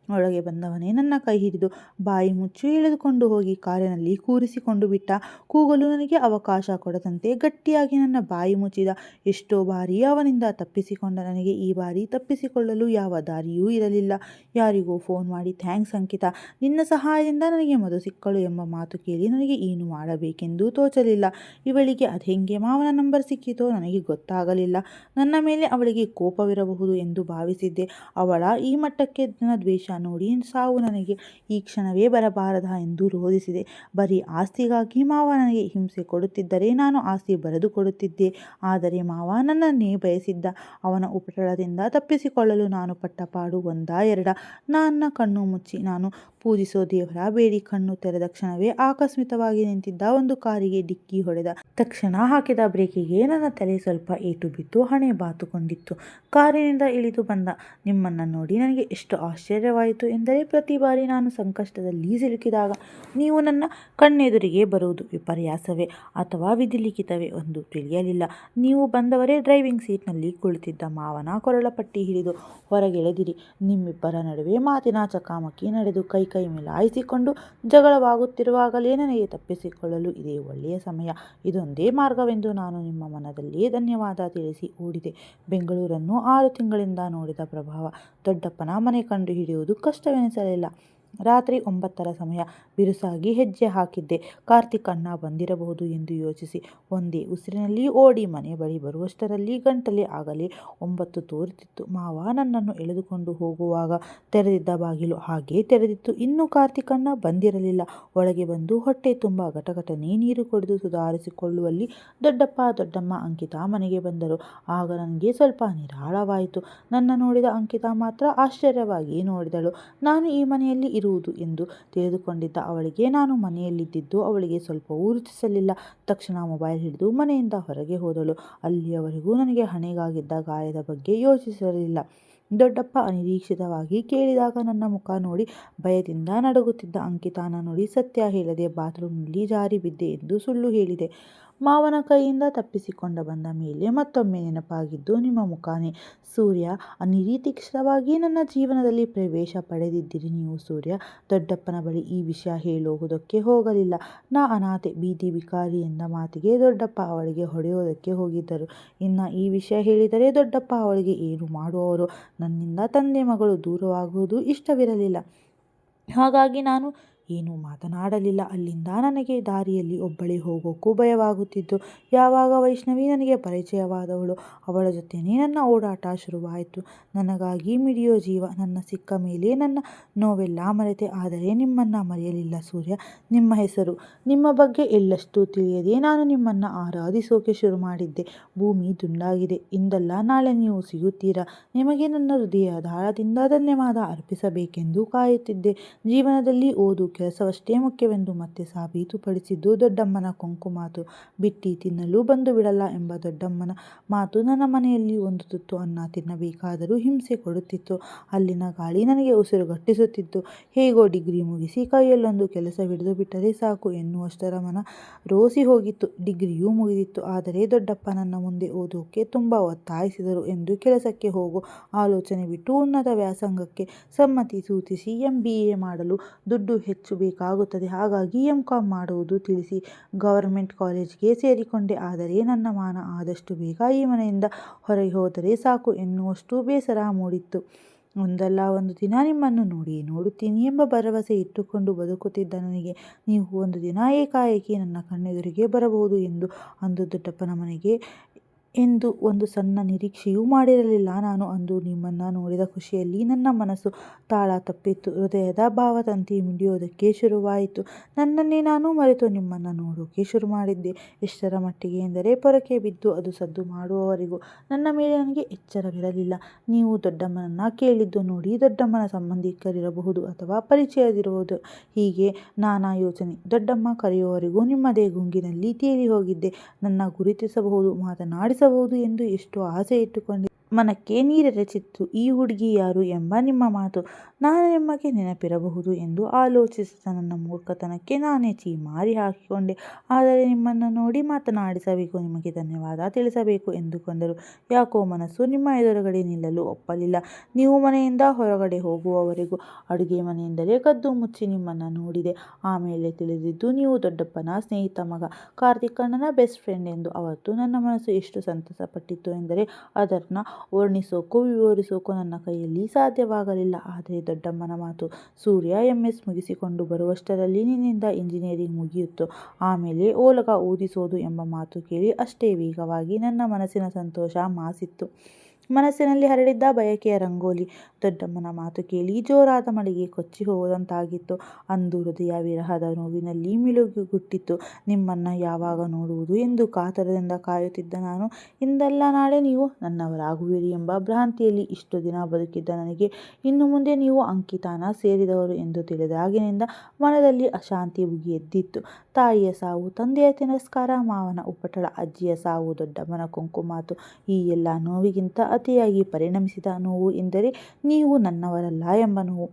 Speaker 1: ಒಳಗೆ ಬಂದವನೇ ನನ್ನ ಕೈ ಹಿಡಿದು ಬಾಯಿ ಮುಚ್ಚಿ ಎಳೆದುಕೊಂಡು ಹೋಗಿ ಕಾರಿನಲ್ಲಿ ಕೂರಿಸಿಕೊಂಡು ಬಿಟ್ಟ. ಕೂಗಲು ನನಗೆ ಅವಕಾಶ ಕೊಡದಂತೆ ಗಟ್ಟಿಯಾಗಿ ನನ್ನ ಬಾಯಿ ಮುಚ್ಚಿದ. ಎಷ್ಟೋ ಬಾರಿ ಅವನಿಂದ ತಪ್ಪಿಸಿಕೊಂಡ ನನಗೆ ಈ ಬಾರಿ ತಪ್ಪಿಸಿಕೊಳ್ಳಲು ಯಾವ ದಾರಿಯೂ ಇರಲಿಲ್ಲ. ಯಾರಿಗೋ ಫೋನ್ ಮಾಡಿ ಥ್ಯಾಂಕ್ಸ್ ಅಂಕಿತಾ, ನಿನ್ನ ಸಹಾಯದಿಂದ ನನಗೆ ಮಧು ಸಿಕ್ಕಳು ಎಂಬ ಮಾತು ಕೇಳಿ ನನಗೆ ಏನು ಮಾಡಬೇಕೆಂದು ತೋಚಲಿಲ್ಲ. ಇವಳಿಗೆ ಅದೆಂಗೆ ಮಾವನ ನಂಬರ್ ಸಿಕ್ಕಿತೋ ನನಗೆ ಗೊತ್ತಾಗಲಿಲ್ಲ. ನನ್ನ ಮೇಲೆ ಅವಳಿಗೆ ಕೋಪವಿರಬಹುದು ಎಂದು ಭಾವಿಸಿದ್ದೆ. ಅವಳ ಈ ಮಟ್ಟಕ್ಕೆ ನನ್ನ ದ್ವೇಷ ನೋಡಿ ಸಾವು ನನಗೆ ಈ ಕ್ಷಣವೇ ಬರಬಾರದಾ ಎಂದು ರೋಧಿಸಿದೆ. ಬರೀ ಆಸ್ತಿಗಾಗಿ ಮಾವ ನನಗೆ ಹಿಂಸೆ ಕೊಡುತ್ತಿದ್ದರೆ ನಾನು ಆಸ್ತಿ ಬರೆದು ಕೊಡುತ್ತಿದ್ದೆ. ಆದರೆ ಮಾವ ನನ್ನನ್ನೇ ಬಯಸಿದ್ದ. ಅವನ ಉಪಟಳದಿಂದ ತಪ್ಪಿಸಿಕೊಳ್ಳಲು ನಾನು ಪಟ್ಟ ಪಾಡು ಒಂದಾ ಎರಡಾ? ನನ್ನ ಕಣ್ಣು ಮುಚ್ಚಿ ನಾನು ಪೂಜಿಸೋ ದೇವರ ಬೇಡಿ ಕಣ್ಣು ತೆರೆದ ಕ್ಷಣವೇ ಆಕಸ್ಮಿಕವಾಗಿ ನಿಂತಿದ್ದ ಒಂದು ಕಾರಿಗೆ ಡಿಕ್ಕಿ ಹೊಡೆದ. ತಕ್ಷಣ ಹಾಕಿದ ಬ್ರೇಕಿಗೆ ನನ್ನ ತಲೆ ಸ್ವಲ್ಪ ಏಟು ಬಿದ್ದು ಹಣೆ ಬಾತುಕೊಂಡಿತ್ತು. ಕಾರಿನಿಂದ ಇಳಿದು ಬಂದ ನಿಮ್ಮನ್ನು ನೋಡಿ ನನಗೆ ಎಷ್ಟು ಆಶ್ಚರ್ಯವಾಯಿತು ಎಂದರೆ, ಪ್ರತಿ ಬಾರಿ ನಾನು ಸಂಕಷ್ಟದಲ್ಲಿ ಸಿಲುಕಿದಾಗ ನೀವು ನನ್ನ ಕಣ್ಣೆದುರಿಗೆ ಬರುವುದು ವಿಪರ್ಯಾಸವೇ ಅಥವಾ ವಿಧಿಲಿಖಿತವೇ ಎಂದು ತಿಳಿಯಲಿಲ್ಲ. ನೀವು ಬಂದವರೇ ಡ್ರೈವಿಂಗ್ ಸೀಟ್ನಲ್ಲಿ ಕುಳಿತಿದ್ದ ಮಾವನ ಕೊರಳಪಟ್ಟಿ ಹಿಡಿದು ಹೊರಗೆಳೆದಿರಿ. ನಿಮ್ಮಿಬ್ಬರ ನಡುವೆ ಮಾತಿನ ಚಕಮಕಿ ನಡೆದು ಕೈ ಮಿಲಾಯಿಸಿಕೊಂಡು ಜಗಳವಾಗುತ್ತಿರುವಾಗಲೇ ನನಗೆ ತಪ್ಪಿಸಿಕೊಳ್ಳಲು ಇದೇ ಒಳ್ಳೆಯ ಸಮಯ, ಇದೊಂದೇ ಮಾರ್ಗವೆಂದು ನಾನು ನಿಮ್ಮ ಮನದಲ್ಲೇ ಧನ್ಯವಾದ ತಿಳಿಸಿ ಓಡಿದೆ. ಬೆಂಗಳೂರನ್ನು 6 ತಿಂಗಳಿಂದ ನೋಡಿದ ಪ್ರಭಾವ ದೊಡ್ಡಪ್ಪನ ಮನೆ ಕಂಡು ಹಿಡಿಯುವುದು ಕಷ್ಟವೆನಿಸಲಿಲ್ಲ. ರಾತ್ರಿ 9ರ ಸಮಯ. ಬಿರುಸಾಗಿ ಹೆಜ್ಜೆ ಹಾಕಿದ್ದೆ. ಕಾರ್ತಿಕ್ ಅಣ್ಣ ಬಂದಿರಬಹುದು ಎಂದು ಯೋಚಿಸಿ ಒಂದೇ ಉಸಿರಿನಲ್ಲಿ ಓಡಿ ಮನೆ ಬಳಿ ಬರುವಷ್ಟರಲ್ಲಿ ಗಂಟಲೆ ಆಗಲೇ 9 ತೋರುತ್ತಿತ್ತು. ಮಾವ ನನ್ನನ್ನು ಎಳೆದುಕೊಂಡು ಹೋಗುವಾಗ ತೆರೆದಿದ್ದ ಬಾಗಿಲು ಹಾಗೇ ತೆರೆದಿತ್ತು. ಇನ್ನೂ ಕಾರ್ತಿಕ್ ಅಣ್ಣ ಬಂದಿರಲಿಲ್ಲ. ಒಳಗೆ ಬಂದು ಹೊಟ್ಟೆ ತುಂಬ ಗಟಗಟನೆ ನೀರು ಕುಡಿದು ಸುಧಾರಿಸಿಕೊಳ್ಳುವಲ್ಲಿ ದೊಡ್ಡಪ್ಪ ದೊಡ್ಡಮ್ಮ ಅಂಕಿತಾ ಮನೆಗೆ ಬಂದರು. ಆಗ ನನಗೆ ಸ್ವಲ್ಪ ನಿರಾಳವಾಯಿತು. ನನ್ನ ನೋಡಿದ ಅಂಕಿತಾ ಮಾತ್ರ ಆಶ್ಚರ್ಯವಾಗಿ ನೋಡಿದಳು. ನಾನು ಈ ಮನೆಯಲ್ಲಿ ಇರುವುದು ಎಂದು ತಿಳಿದುಕೊಂಡಿದ್ದ ಅವಳಿಗೆ ನಾನು ಮನೆಯಲ್ಲಿದ್ದಿದ್ದು ಅವಳಿಗೆ ಸ್ವಲ್ಪವೂ ರುಚಿಸಲಿಲ್ಲ. ತಕ್ಷಣ ಮೊಬೈಲ್ ಹಿಡಿದು ಮನೆಯಿಂದ ಹೊರಗೆ ಹೋದಳು. ಅಲ್ಲಿಯವರೆಗೂ ನನಗೆ ಹಣೆಗಾಗಿದ್ದ ಗಾಯದ ಬಗ್ಗೆ ಯೋಚಿಸಿರಲಿಲ್ಲ. ದೊಡ್ಡಪ್ಪ ಅನಿರೀಕ್ಷಿತವಾಗಿ ಕೇಳಿದಾಗ ನನ್ನ ಮುಖ ನೋಡಿ ಭಯದಿಂದ ನಡುಗುತ್ತಿದ್ದ ಅಂಕಿತಾನ ನೋಡಿ ಸತ್ಯ ಹೇಳದೆ ಬಾತ್ರೂಮ್ನಲ್ಲಿ ಜಾರಿ ಬಿದ್ದೆ ಎಂದು ಸುಳ್ಳು ಹೇಳಿದೆ. ಮಾವನ ಕೈಯಿಂದ ತಪ್ಪಿಸಿಕೊಂಡ ಬಂದ ಮೇಲೆ ಮತ್ತೊಮ್ಮೆ ನೆನಪಾಗಿದ್ದು ನಿಮ್ಮ ಮುಖಾನೇ. ಸೂರ್ಯ, ಅನಿರೀಕ್ಷಿತವಾಗಿ ನನ್ನ ಜೀವನದಲ್ಲಿ ಪ್ರವೇಶ ಪಡೆದಿದ್ದೀರಿ ನೀವು ಸೂರ್ಯ. ದೊಡ್ಡಪ್ಪನ ಬಳಿ ಈ ವಿಷಯ ಹೇಳುವುದಕ್ಕೆ ಹೋಗಲಿಲ್ಲ. ನಾ ಅನಾಥೆ, ಬೀದಿ ಬಿಕಾರಿ ಎಂದ ಮಾತಿಗೆ ದೊಡ್ಡಪ್ಪ ಅವಳಿಗೆ ಹೊಡೆಯೋದಕ್ಕೆ ಹೋಗಿದ್ದರು. ಇನ್ನು ಈ ವಿಷಯ ಹೇಳಿದರೆ ದೊಡ್ಡಪ್ಪ ಅವಳಿಗೆ ಏನು ಮಾಡುವವರು? ನನ್ನಿಂದ ತಂದೆ ಮಗಳು ದೂರವಾಗುವುದು ಇಷ್ಟವಿರಲಿಲ್ಲ. ಹಾಗಾಗಿ ನಾನು ಏನೂ ಮಾತನಾಡಲಿಲ್ಲ. ಅಲ್ಲಿಂದ ನನಗೆ ದಾರಿಯಲ್ಲಿ ಒಬ್ಬಳೇ ಹೋಗೋಕ್ಕೂ ಭಯವಾಗುತ್ತಿದ್ದು. ಯಾವಾಗ ವೈಷ್ಣವಿ ನನಗೆ ಪರಿಚಯವಾದವಳು, ಅವಳ ಜೊತೆನೇ ನನ್ನ ಓಡಾಟ ಶುರುವಾಯಿತು. ನನಗಾಗಿ ಮಿಡಿಯೋ ಜೀವ. ನನ್ನ ಸಿಕ್ಕ ಮೇಲೆ ನನ್ನ ನೋವೆಲ್ಲ ಮರೆತೆ. ಆದರೆ ನಿಮ್ಮನ್ನು ಮರೆಯಲಿಲ್ಲ ಸೂರ್ಯ. ನಿಮ್ಮ ಹೆಸರು, ನಿಮ್ಮ ಬಗ್ಗೆ ಎಳ್ಳಷ್ಟು ತಿಳಿಯದೆ ನಾನು ನಿಮ್ಮನ್ನು ಆರಾಧಿಸೋಕೆ ಶುರು ಮಾಡಿದ್ದೆ. ಭೂಮಿ ದುಂಡಾಗಿದೆ. ಇಂದಲ್ಲ ನಾಳೆ ನೀವು ಸಿಗುತ್ತೀರಾ. ನಿಮಗೆ ನನ್ನ ಹೃದಯದಾಳದಿಂದ ಧನ್ಯವಾದ ಅರ್ಪಿಸಬೇಕೆಂದು ಕಾಯುತ್ತಿದ್ದೆ. ಜೀವನದಲ್ಲಿ ಓದು ಕೆಲಸವಷ್ಟೇ ಮುಖ್ಯವೆಂದು ಮತ್ತೆ ಸಾಬೀತುಪಡಿಸಿದ್ದು ದೊಡ್ಡಮ್ಮನ ಕೊಂಕು ಮಾತು. ಬಿಟ್ಟಿ ತಿನ್ನಲು ಬಂದು ಬಿಡಲ್ಲ ಎಂಬ ದೊಡ್ಡಮ್ಮನ ಮಾತು ನನ್ನ ಮನೆಯಲ್ಲಿ ಒಂದು ತುತ್ತು ಅನ್ನ ತಿನ್ನಬೇಕಾದರೂ ಹಿಂಸೆ ಕೊಡುತ್ತಿತ್ತು. ಅಲ್ಲಿನ ಗಾಳಿ ನನಗೆ ಉಸಿರುಗಟ್ಟಿಸುತ್ತಿತ್ತು. ಹೇಗೋ ಡಿಗ್ರಿ ಮುಗಿಸಿ ಕೈಯಲ್ಲೊಂದು ಕೆಲಸ ಹಿಡಿದು ಬಿಟ್ಟರೆ ಸಾಕು ಎನ್ನುವಷ್ಟರ ಮನ ರೋಸಿ ಹೋಗಿತ್ತು. ಡಿಗ್ರಿಯೂ ಮುಗಿದಿತ್ತು. ಆದರೆ ದೊಡ್ಡಪ್ಪ ನನ್ನ ಮುಂದೆ ಓದೋಕೆ ತುಂಬ ಒತ್ತಾಯಿಸಿದರು ಎಂದು ಕೆಲಸಕ್ಕೆ ಹೋಗೋ ಆಲೋಚನೆ ಬಿಟ್ಟು ಉನ್ನತ ವ್ಯಾಸಂಗಕ್ಕೆ ಸಮ್ಮತಿ ಸೂಚಿಸಿ MBA ಮಾಡಲು ದುಡ್ಡು ಹೆಚ್ಚು ಬೇಕಾಗುತ್ತದೆ, ಹಾಗಾಗಿ MCom ಮಾಡುವುದು ತಿಳಿಸಿ ಗವರ್ಮೆಂಟ್ ಕಾಲೇಜ್ಗೆ ಸೇರಿಕೊಂಡೆ. ಆದರೆ ನನ್ನ ಮಾನ ಆದಷ್ಟು ಬೇಗ ಈ ಮನೆಯಿಂದ ಹೊರಗೆ ಹೋದರೆ ಸಾಕು ಎನ್ನುವಷ್ಟು ಬೇಸರ ಮೂಡಿತ್ತು. ಒಂದಲ್ಲ ಒಂದು ದಿನ ನಿಮ್ಮನ್ನು ನೋಡುತ್ತೀನಿ ಎಂಬ ಭರವಸೆ ಇಟ್ಟುಕೊಂಡು ಬದುಕುತ್ತಿದ್ದ ನನಗೆ ನೀವು ಒಂದು ದಿನ ಏಕಾಏಕಿ ನನ್ನ ಕಣ್ಣೆದುರಿಗೆ ಬರಬಹುದು ಎಂದು ಅಂದು ದೊಡ್ಡಪ್ಪನ ಮನೆಗೆ ಎಂದು ಒಂದು ಸಣ್ಣ ನಿರೀಕ್ಷೆಯೂ ಮಾಡಿರಲಿಲ್ಲ. ನಾನು ಅಂದು ನಿಮ್ಮನ್ನು ನೋಡಿದ ಖುಷಿಯಲ್ಲಿ ನನ್ನ ಮನಸ್ಸು ತಾಳ ತಪ್ಪಿತ್ತು. ಹೃದಯದ ಭಾವತಂತಿ ಮಿಡಿಯೋದಕ್ಕೆ ಶುರುವಾಯಿತು. ನನ್ನನ್ನೇ ನಾನು ಮರೆತು ನಿಮ್ಮನ್ನು ನೋಡೋಕೆ ಶುರು ಮಾಡಿದ್ದೆ. ಎಷ್ಟರ ಮಟ್ಟಿಗೆ ಎಂದರೆ ಪೊರಕೆ ಬಿದ್ದು ಅದು ಸದ್ದು ಮಾಡುವವರೆಗೂ ನನ್ನ ಮೇಲೆ ನನಗೆ ಎಚ್ಚರವಿರಲಿಲ್ಲ. ನೀವು ದೊಡ್ಡಮ್ಮನನ್ನು ಕೇಳಿದ್ದು ನೋಡಿ ದೊಡ್ಡಮ್ಮನ ಸಂಬಂಧಿಕರಿರಬಹುದು ಅಥವಾ ಪರಿಚಯದಿರುವುದು, ಹೀಗೆ ನಾನಾ ಯೋಚನೆ. ದೊಡ್ಡಮ್ಮ ಕರೆಯುವವರೆಗೂ ನಿಮ್ಮದೇ ಗುಂಗಿನಲ್ಲಿ ತೇಲಿ ಹೋಗಿದ್ದೆ. ನನ್ನ ಗುರುತಿಸಬಹುದು, ಮಾತನಾಡಿಸಬಹುದು ಎಂದು ಎಷ್ಟು ಆಸೆ ಇಟ್ಟುಕೊಂಡೆ. ಮನಕ್ಕೆ ನೀರೆರಚಿತ್ತು ಈ ಹುಡುಗಿ ಯಾರು ಎಂಬ ನಿಮ್ಮ ಮಾತು. ನಾನು ನಿಮಗೆ ನೆನಪಿರಬಹುದು ಎಂದು ಆಲೋಚಿಸಿದ ನನ್ನ ಮೂರ್ಖತನಕ್ಕೆ ನಾನೇ ಚೀಮಾರಿ ಹಾಕಿಕೊಂಡೆ. ಆದರೆ ನಿಮ್ಮನ್ನು ನೋಡಿ ಮಾತನಾಡಿಸಬೇಕು, ನಿಮಗೆ ಧನ್ಯವಾದ ತಿಳಿಸಬೇಕು ಎಂದುಕೊಂಡರು. ಯಾಕೋ ಮನಸ್ಸು ನಿಮ್ಮ ಎದುರುಗಡೆ ನಿಲ್ಲಲು ಒಪ್ಪಲಿಲ್ಲ. ನೀವು ಮನೆಯಿಂದ ಹೊರಗಡೆ ಹೋಗುವವರೆಗೂ ಅಡುಗೆ ಮನೆಯಿಂದಲೇ ಕದ್ದು ಮುಚ್ಚಿ ನಿಮ್ಮನ್ನು ನೋಡಿದೆ. ಆಮೇಲೆ ತಿಳಿದಿದ್ದು ನೀವು ದೊಡ್ಡಪ್ಪನ ಸ್ನೇಹಿತ ಮಗ, ಕಾರ್ತಿಕ್ ಅಣ್ಣನ ಬೆಸ್ಟ್ ಫ್ರೆಂಡ್ ಎಂದು. ಅವತ್ತು ನನ್ನ ಮನಸ್ಸು ಎಷ್ಟು ಸಂತಸ ಪಟ್ಟಿತ್ತು ಎಂದರೆ ಅದನ್ನು ವರ್ಣಿಸೋಕೋ ವಿವರಿಸೋಕೋ ನನ್ನ ಕೈಯಲ್ಲಿ ಸಾಧ್ಯವಾಗಲಿಲ್ಲ. ಆದರೆ ದೊಡ್ಡಮ್ಮನ ಮಾತು, ಸೂರ್ಯ MS ಮುಗಿಸಿಕೊಂಡು ಬರುವಷ್ಟರಲ್ಲಿ ನಿನ್ನಿಂದ ಇಂಜಿನಿಯರಿಂಗ್ ಮುಗಿಯಿತು, ಆಮೇಲೆ ಓಲಗ ಊದಿಸೋದು ಎಂಬ ಮಾತು ಕೇಳಿ ಅಷ್ಟೇ ವೇಗವಾಗಿ ನನ್ನ ಮನಸ್ಸಿನ ಸಂತೋಷ ಮಾಸಿತ್ತು. ಮನಸ್ಸಿನಲ್ಲಿ ಹರಡಿದ್ದ ಬಯಕೆಯ ರಂಗೋಲಿ ದೊಡ್ಡಮ್ಮನ ಮಾತು ಕೇಳಿ ಜೋರಾದ ಮಳೆಗೆ ಕೊಚ್ಚಿ ಹೋದಂತಾಗಿತ್ತು. ಅಂದು ಹೃದಯ ವಿರಹದ ನೋವಿನಲ್ಲಿ ಮಿಲುಗುಟ್ಟಿತ್ತು. ನಿಮ್ಮನ್ನ ಯಾವಾಗ ನೋಡುವುದು ಎಂದು ಕಾತರದಿಂದ ಕಾಯುತ್ತಿದ್ದ ನಾನು, ಇಂದಲ್ಲ ನಾಳೆ ನೀವು ನನ್ನವರಾಗುವಿರಿ ಎಂಬ ಭ್ರಾಂತಿಯಲ್ಲಿ ಇಷ್ಟು ದಿನ ಬದುಕಿದ್ದ ನನಗೆ ಇನ್ನು ಮುಂದೆ ನೀವು ಅಂಕಿತಾನ ಸೇರಿದವರು ಎಂದು ತಿಳಿದಾಗಿನಿಂದ ಮನದಲ್ಲಿ ಅಶಾಂತಿ ಭುಗಿಯೆದ್ದಿತ್ತು. ತಾಯಿಯ ಸಾವು, ತಂದೆಯ ತಿರಸ್ಕಾರ, ಮಾವನ ಉಪಟಳ, ಅಜ್ಜಿಯ ಸಾವು, ದೊಡ್ಡಮ್ಮನ ಕೊಂಕು ಮಾತು, ಈ ಎಲ್ಲ ನೋವಿಗಿಂತ ಅತಿಯಾಗಿ ಪರಿಣಮಿಸಿದ ನೋವು ಎಂದರೆ ನೀವು ನನ್ನವರಲ್ಲ ಎಂಬ ನೋವು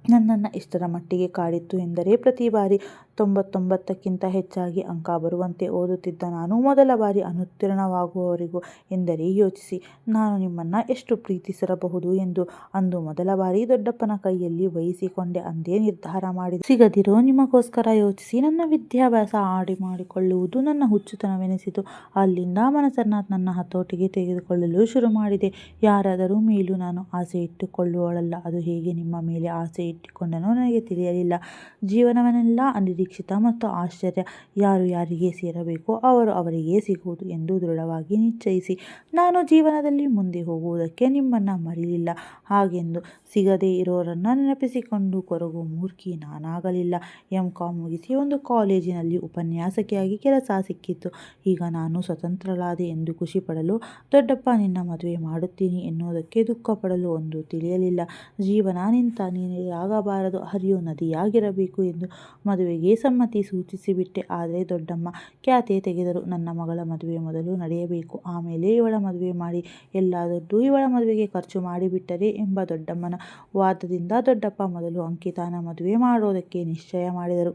Speaker 1: ನನ್ನನ್ನು ಎಷ್ಟರ ಮಟ್ಟಿಗೆ ಕಾಡಿತ್ತು ಎಂದರೆ, ಪ್ರತಿ ಬಾರಿ 99ಕ್ಕಿಂತ ಹೆಚ್ಚಾಗಿ ಅಂಕ ಬರುವಂತೆ ಓದುತ್ತಿದ್ದ ನಾನು ಮೊದಲ ಬಾರಿ ಅನುತ್ತೀರ್ಣವಾಗುವವರೆಗೂ ಎಂದರೆ ಯೋಚಿಸಿ, ನಾನು ನಿಮ್ಮನ್ನು ಎಷ್ಟು ಪ್ರೀತಿಸಿರಬಹುದು ಎಂದು ಅಂದು ಮೊದಲ ಬಾರಿ ದೊಡ್ಡಪ್ಪನ ಕೈಯಲ್ಲಿ ವಹಿಸಿಕೊಂಡೆ. ಅಂದೇ ನಿರ್ಧಾರ ಮಾಡಿದೆ, ಸಿಗದಿರೋ ನಿಮಗೋಸ್ಕರ ಯೋಚಿಸಿ ನನ್ನ ವಿದ್ಯಾಭ್ಯಾಸ ಆಡಿ ಮಾಡಿಕೊಳ್ಳುವುದು ನನ್ನ ಹುಚ್ಚುತನವೆನಿಸಿತು. ಅಲ್ಲಿಂದ ಮನಸ್ಸನ್ನು ನನ್ನ ಹತೋಟಿಗೆ ತೆಗೆದುಕೊಳ್ಳಲು ಶುರು ಮಾಡಿದೆ. ಯಾರಾದರೂ ಮೇಲೂ ನಾನು ಆಸೆ ಇಟ್ಟುಕೊಳ್ಳುವವಳಲ್ಲ. ಅದು ಹೇಗೆ ನಿಮ್ಮ ಮೇಲೆ ಆಸೆ ಇಟ್ಟುಕೊಂಡನೋ ನನಗೆ ತಿಳಿಯಲಿಲ್ಲ. ಜೀವನವನ್ನೆಲ್ಲ ಅನಿರೀಕ್ಷಿತ ಮತ್ತು ಆಶ್ಚರ್ಯ. ಯಾರು ಯಾರಿಗೆ ಸೇರಬೇಕೋ ಅವರು ಅವರಿಗೇ ಸಿಗುವುದು ಎಂದು ದೃಢವಾಗಿ ನಿಶ್ಚಯಿಸಿ ನಾನು ಜೀವನದಲ್ಲಿ ಮುಂದೆ ಹೋಗುವುದಕ್ಕೆ ನಿಮ್ಮನ್ನು ಮರೆಯಲಿಲ್ಲ. ಹಾಗೆಂದು ಸಿಗದೇ ಇರೋರನ್ನು ನೆನಪಿಸಿಕೊಂಡು ಕೊರಗೋ ಮೂರ್ಖಿ ನಾನಾಗಲಿಲ್ಲ. MCom ಮುಗಿಸಿ ಒಂದು ಕಾಲೇಜಿನಲ್ಲಿ ಉಪನ್ಯಾಸಕಿಯಾಗಿ ಕೆಲಸ ಸಿಕ್ಕಿತ್ತು. ಈಗ ನಾನು ಸ್ವತಂತ್ರಳಾದೆ ಎಂದು ಖುಷಿಪಡಲು, ದೊಡ್ಡಪ್ಪ ನಿನ್ನ ಮದುವೆ ಮಾಡುತ್ತೀನಿ ಎನ್ನುವುದಕ್ಕೆ ದುಃಖಪಡಲು ಒಂದು ತಿಳಿಯಲಿಲ್ಲ. ಜೀವನ ನಿಂತ ನೀರಾಗಬಾರದು, ಹರಿಯೋ ನದಿಯಾಗಿರಬೇಕು ಎಂದು ಮದುವೆಗೆ ಸಮ್ಮತಿ ಸೂಚಿಸಿಬಿಟ್ಟೆ. ಆದರೆ ದೊಡ್ಡಮ್ಮ ಕ್ಯಾತೆ ತೆಗೆದರು. ನನ್ನ ಮಗಳ ಮದುವೆ ಮೊದಲು ನಡೆಯಬೇಕು, ಆಮೇಲೆ ಇವಳ ಮದುವೆ ಮಾಡಿ ಎಲ್ಲ ದುಡ್ಡು ಇವಳ ಮದುವೆಗೆ ಖರ್ಚು ಮಾಡಿಬಿಟ್ಟರೆ ಎಂಬ ದೊಡ್ಡಮ್ಮನ ವಾದದಿಂದ ದೊಡ್ಡಪ್ಪ ಮೊದಲು ಅಂಕಿತಾನ ಮದುವೆ ಮಾಡೋದಕ್ಕೆ ನಿಶ್ಚಯ ಮಾಡಿದರು.